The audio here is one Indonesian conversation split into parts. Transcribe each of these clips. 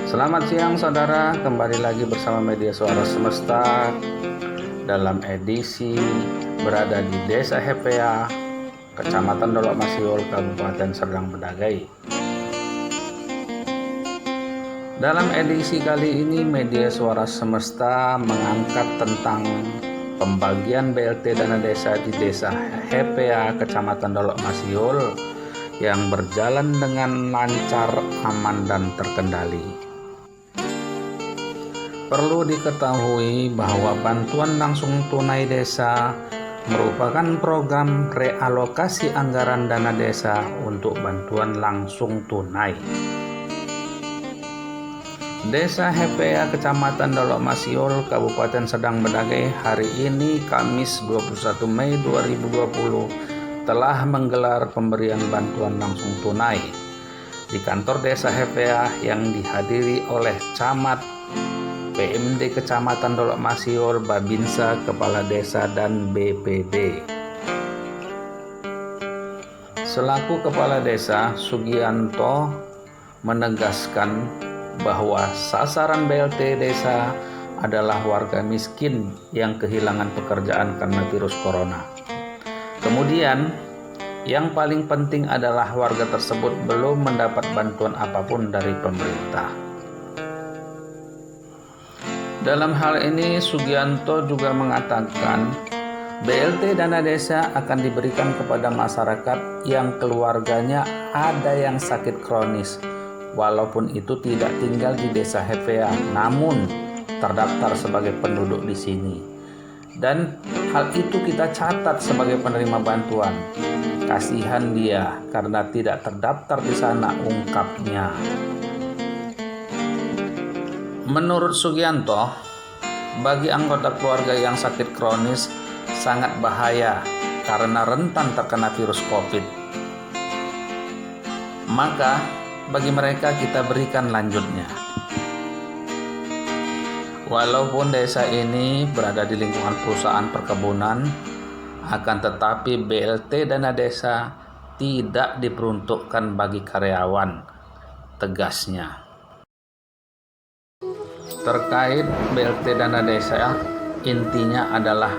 Selamat siang saudara, kembali lagi bersama Media Suara Semesta dalam edisi berada di Desa Hepea, Kecamatan Dolok Masiul, Kabupaten Serdang Bedagai. Dalam edisi kali ini Media Suara Semesta mengangkat tentang pembagian BLT dana desa di Desa Hepea, Kecamatan Dolok Masiul yang berjalan dengan lancar, aman, dan terkendali. Perlu diketahui bahwa bantuan langsung tunai desa merupakan program realokasi anggaran dana desa untuk bantuan langsung tunai. Desa Hepea, Kecamatan Dolok Masiul, Kabupaten Serdang Bedagai hari ini Kamis 21 Mei 2020 telah menggelar pemberian bantuan langsung tunai di kantor Desa Hepea yang dihadiri oleh Camat, PMD Kecamatan Dolok Masiul, Babinsa, Kepala Desa, dan BPD. Selaku Kepala Desa, Sugianto menegaskan bahwa sasaran BLT desa adalah warga miskin yang kehilangan pekerjaan karena virus corona. Kemudian, yang paling penting adalah warga tersebut belum mendapat bantuan apapun dari pemerintah. Dalam hal ini, Sugianto juga mengatakan BLT dana desa akan diberikan kepada masyarakat yang keluarganya ada yang sakit kronis, walaupun itu tidak tinggal di Desa Hepea, namun terdaftar sebagai penduduk di sini. Dan hal itu kita catat sebagai penerima bantuan. Kasihan dia karena tidak terdaftar di sana, ungkapnya. Menurut Sugianto, bagi anggota keluarga yang sakit kronis sangat bahaya karena rentan terkena virus COVID. Maka bagi mereka kita berikan lanjutnya. Walaupun desa ini berada di lingkungan perusahaan perkebunan, akan tetapi BLT dana desa tidak diperuntukkan bagi karyawan, tegasnya. Terkait BLT dana desa, intinya adalah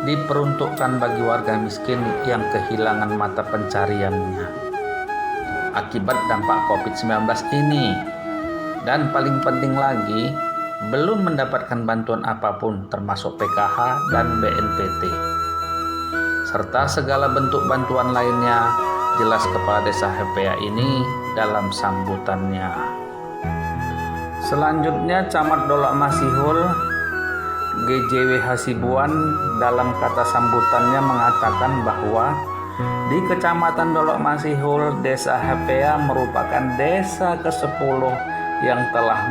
diperuntukkan bagi warga miskin yang kehilangan mata pencariannya akibat dampak COVID-19 ini, dan paling penting lagi belum mendapatkan bantuan apapun termasuk PKH dan BNPT serta segala bentuk bantuan lainnya, jelas Kepala Desa Hepea ini dalam sambutannya. Selanjutnya, Camat Dolok Masiul, GJW Hasibuan, dalam kata sambutannya mengatakan bahwa di Kecamatan Dolok Masiul, Desa Hepea merupakan desa ke-10 yang telah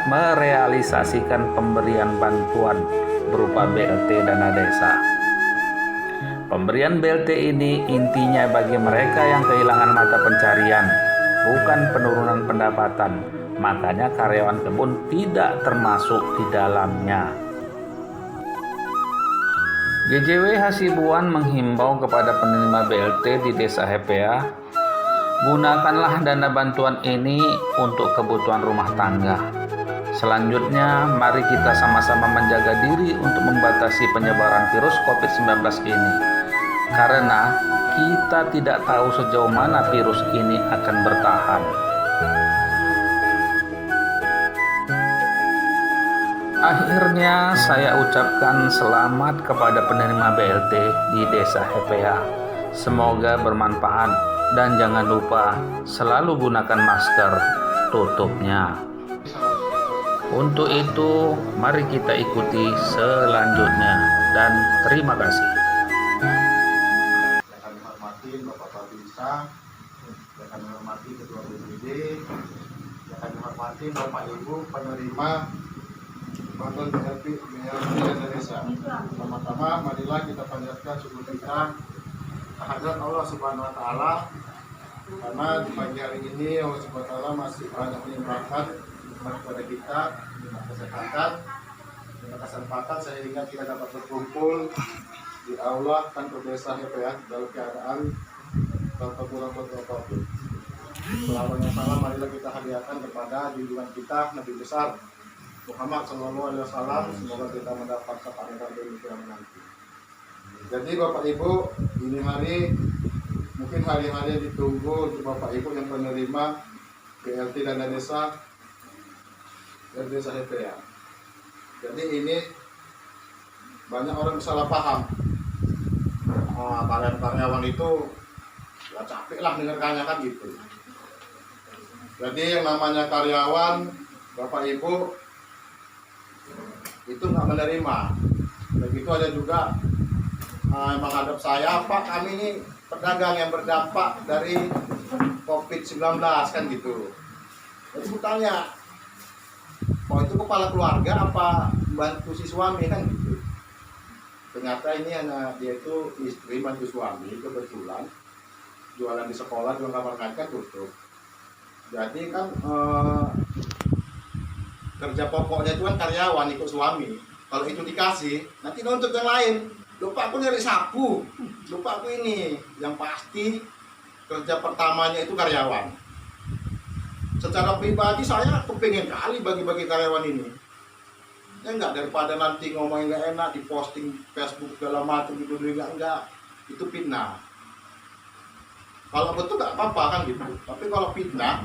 merealisasikan pemberian bantuan berupa BLT dana desa. Pemberian BLT ini intinya bagi mereka yang kehilangan mata pencarian, bukan penurunan pendapatan. Makanya karyawan kebun tidak termasuk di dalamnya. GJW Hasibuan menghimbau kepada penerima BLT di Desa Hepea, gunakanlah dana bantuan ini untuk kebutuhan rumah tangga. Selanjutnya, mari kita sama-sama menjaga diri untuk membatasi penyebaran virus COVID-19 ini. Karena kita tidak tahu sejauh mana virus ini akan bertahan. Akhirnya saya ucapkan selamat kepada penerima BLT di Desa Hepea. Semoga bermanfaat dan jangan lupa selalu gunakan masker, tutupnya. Untuk itu, mari kita ikuti selanjutnya dan terima kasih. Yang kami hormati Bapak Babinsa, yang kami hormati Ketua BPD, yang kami hormati Bapak Ibu penerima bantuan BLT dana desa. Pertama-tama marilah kita panjatkan syukur kita kehadirat Allah Subhanahu wa taala, karena di pagi hari ini Allah Subhanahu wa taala masih banyak melimpahkan kepada kita kesehatan dan kesempatan sehingga kita dapat berkumpul di aula kantor Desa Hepea dalam keadaan tanpa kurang apapun. Selawat yang salam marilah kita hadiahkan kepada junjungan kita Nabi besar Muhammad Sallallahu Alaihi Wasallam. Semoga kita mendapat syafaat dari kiamat nanti. Jadi Bapak Ibu, ini hari mungkin hari-hari yang ditunggu untuk Bapak Ibu yang penerima BLT dana desa dari desa HPA. Jadi ini banyak orang salah paham. Karyawan itu ya capek lah dengarkannya kan gitu. Jadi yang namanya karyawan Bapak Ibu itu nggak menerima. Begitu ada juga menghadap saya, Pak, kami ini pedagang yang berdampak dari COVID-19 kan gitu. Jadi aku tanya, oh itu kepala keluarga apa bantu si suami kan gitu. Ternyata ini dia itu istri bantu suami, kebetulan jualan di sekolah, jualan kamar kaca tutup. Jadi kan kerja pokoknya itu kan karyawan ikut suami. Kalau itu dikasih, nanti nuntut yang lain. Lupa aku nyari sapu, lupa aku ini. Yang pasti kerja pertamanya itu karyawan. Secara pribadi saya kepengen kali bagi-bagi karyawan ini. Ya enggak, daripada nanti ngomongin nggak enak, diposting Facebook segala macam gitu, enggak. Itu fitnah. Kalau betul nggak apa-apa kan gitu. Tapi kalau fitnah,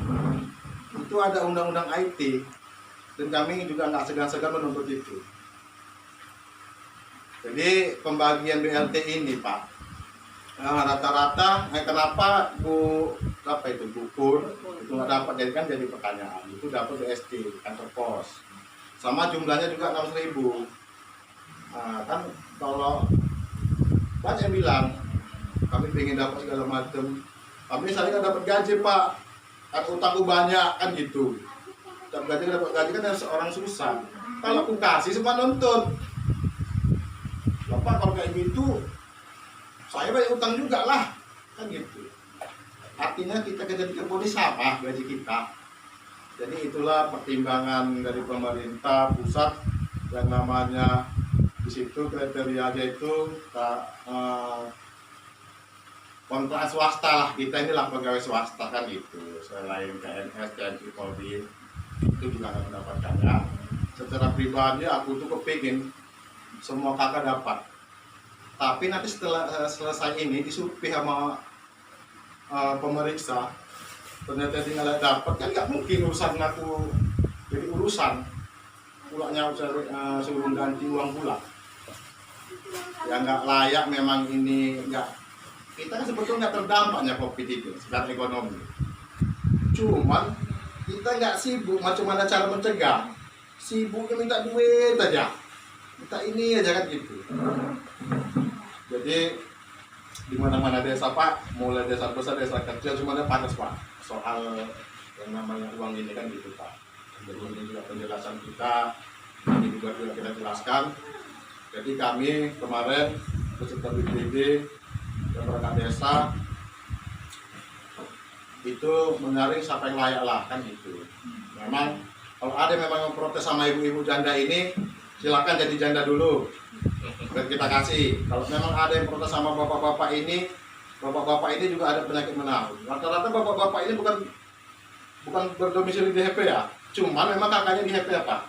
itu ada undang-undang IT. Dan kami juga nggak segan-segan menuntut itu. Jadi pembagian BLT ini Pak, rata-rata kenapa Bu Pur itu nggak dapat, jadi kan jadi pertanyaan. Itu dapat BST kantor pos. Sama jumlahnya juga 6.000. Kan kalau banyak yang bilang kami ingin dapat segala macam, kami saya nggak dapat gaji Pak, kan utangku banyak kan gitu. Dapat gaji kan orang susah. Kalau aku kasih semua nuntut. Bapak kalau kayak gitu, saya banyak utang juga lah kan gitu. Artinya kita kerja di Polri sama gaji kita. Jadi itulah pertimbangan dari pemerintah pusat yang namanya di situ kriterianya itu kontrak swasta lah, kita inilah pegawai swasta kan gitu. Selain PNS dan Polri itu juga nggak mendapatkannya. Secara pribadi aku tuh kepingin semua kakak dapat. Tapi nanti setelah selesai ini disurvei sama pemeriksa, ternyata tinggal dapat kan nggak mungkin urusan aku jadi urusan pulaknya suruh ganti uang pula ya nggak layak. Memang ini nggak, kita kan sebetulnya terdampaknya COVID itu secara ekonomi, cuman kita nggak sibuk macam mana cara mencegah. Sibuknya minta duit aja, minta ini aja kan gitu. Jadi di mana-mana desa Pak, mulai desa besar, desa kecil, cuma ada panas Pak soal yang namanya uang ini kan gitu Pak. Jadi ini juga penjelasan kita, ini juga kita jelaskan. Jadi kami kemarin beserta BPD dan perangkat desa itu menyaring siapa yang layak lah kan gitu. Memang kalau ada memang yang protes sama ibu-ibu janda ini, silakan jadi janda dulu. Dan kita kasih. Kalau memang ada yang protes sama bapak-bapak ini juga ada penyakit menahun. Rata-rata bapak-bapak ini bukan berdomisili di HP ya, cuman memang kakaknya di HP Pak.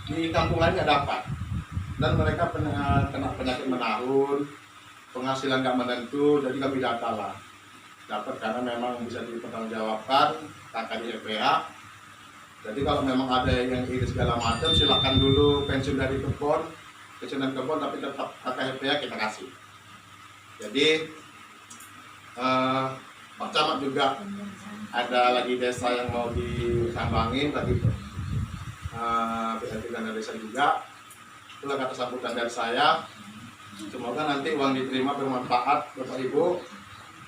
Di kampung lain nggak dapat. Dan mereka kena penyakit menahun, penghasilan nggak menentu, jadi kami data lah. Dapat karena memang bisa dipertanggungjawabkan kakak di HPA. Jadi kalau memang ada yang iri segala macam, silakan dulu pensiun dari kebun, tapi tetap kakak HPA kita kasih. Jadi Pak Camat juga ada lagi desa yang mau disambangin tadi, BLT dana desa juga. Itulah kata sambutan dari saya. Semoga nanti uang diterima bermanfaat Bapak Ibu.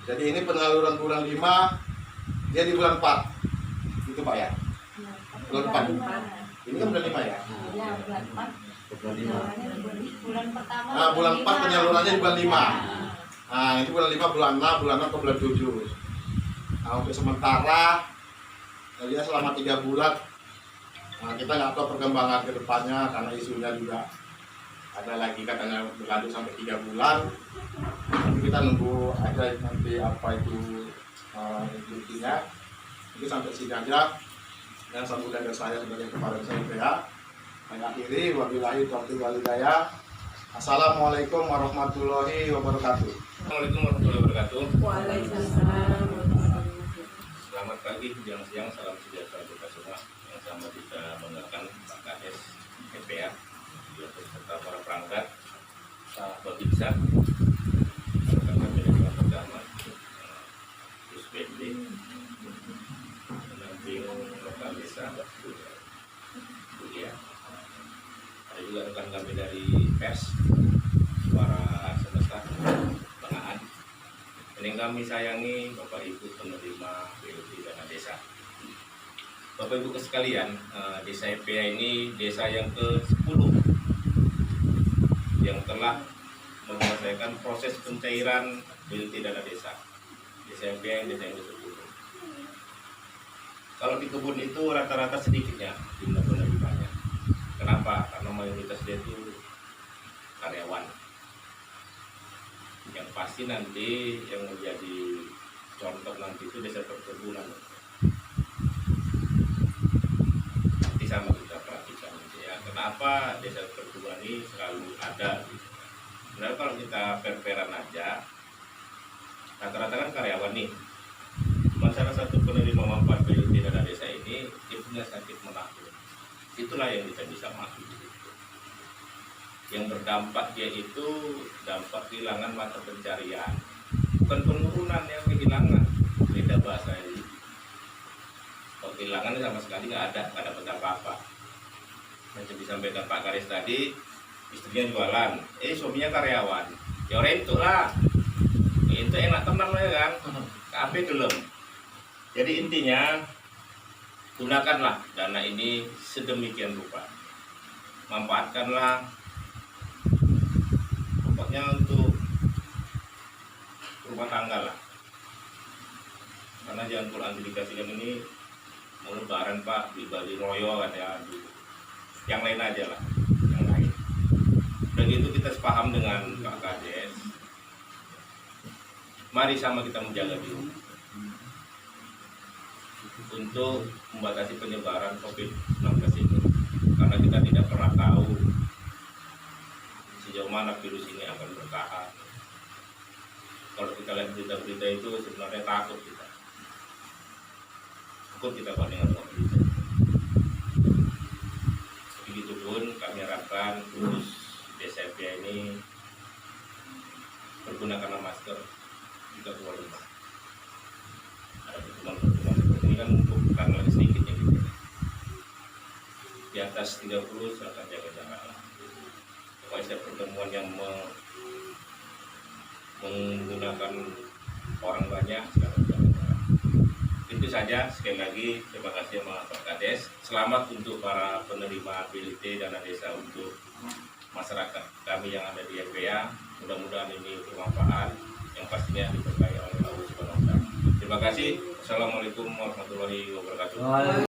Jadi ini penyaluran bulan 5, dia di bulan 4 itu Pak ya? Bulan 4. Ini kan bulan 5 ya? Iya, bulan 4. Bulan pertama. Nah, bulan 4 penyalurannya di bulan 5. Nah, itu bulan 5, bulan 6, bulan 6 ke bulan 7. Nah, untuk sementara dia selama 3 bulan. Nah, kita nggak tahu perkembangan ke depannya karena isunya juga ada lagi katanya berlanjut sampai 3 bulan. Tapi kita nunggu aja nanti apa itu intinya. Jadi sampai sini aja yang sambutan dari saya sebagai kepala desa IPA. Saya akhiri, wabillahi taufiq wal hidayah. Assalamualaikum warahmatullahi wabarakatuh. Assalamualaikum warahmatullahi wabarakatuh. Waalaikumsalam. Selamat pagi, siang, salam sejahtera kita semua. Yang sama kita banggakan Pak Kades IPA, serta para perangkat, Pak Babinsa, rekan kami dari pertama, Gus BD, pendamping lokal desa, ya. Ada juga rekan kami dari pers, Suara Semesta, Bengaan. Yang kami sayangi Bapak Ibu penerima BLT Dana Desa. Bapak Ibu sekalian, Desa IPA ini desa yang ke-10 yang telah menyelesaikan proses pencairan BLT Dana Desa. Desa IPA yang desa yang ke-10. Kalau di kebun itu rata-rata sedikitnya jumlah penerimanya. Kenapa? Karena mayoritas dia itu karyawan. Yang pasti nanti yang menjadi contoh nanti itu desa perkebunan. Nanti sama kita perhatikan ya. Kenapa desa perkebunan ini selalu ada? Sebenarnya kalau kita per-peran aja, rata-rata kan karyawan nih. Cuma salah satu penerima manfaat BLT Dana Desa ini dia punya sakit menahun. Itulah yang kita bisa masuk. Yang berdampak dia itu dampak kehilangan mata pencarian, bukan penurunan yang kehilangan. Beda bahasa ini. Kalau kehilangan sama sekali nggak ada apa-apa. Macam disampaikan Pak Kades tadi, istrinya jualan, suaminya karyawan, ya itu lah, itu enak tenang ya kan, KB gelem. Jadi intinya gunakanlah dana ini sedemikian rupa, manfaatkanlah pokoknya untuk rumah tangga lah, karena jangan pulang dikasihkan ini mau lebaran Pak di Bali Royo ada yang lain aja lah, yang lain. Dan itu kita sepaham dengan Pak Kades, mari sama kita menjaga diri untuk membatasi penyebaran COVID-19 ini, karena kita tidak pernah tahu sejauh mana virus ini akan bertahan. Kalau kita lihat berita-berita itu sebenarnya takut kita Pak dengan berita. Begitupun kami harapkan khusus desa IPA ini pergunakan masker jika keluar rumah. Ada pertemuan ini kan untuk karena sedikitnya gitu. Di atas 30 silakan jaga jarak. Pokoknya setiap pertemuan yang menggunakan orang banyak silakan jaga jarak. Itu saja, sekali lagi terima kasih sama Pak Kades. Selamat untuk para penerima BLT Dana Desa untuk masyarakat kami yang ada di IPA. Mudah-mudahan ini bermanfaat, yang pastinya diberkahi oleh Allah Subhanahu wa Ta'ala. Terima kasih. Assalamualaikum warahmatullahi wabarakatuh.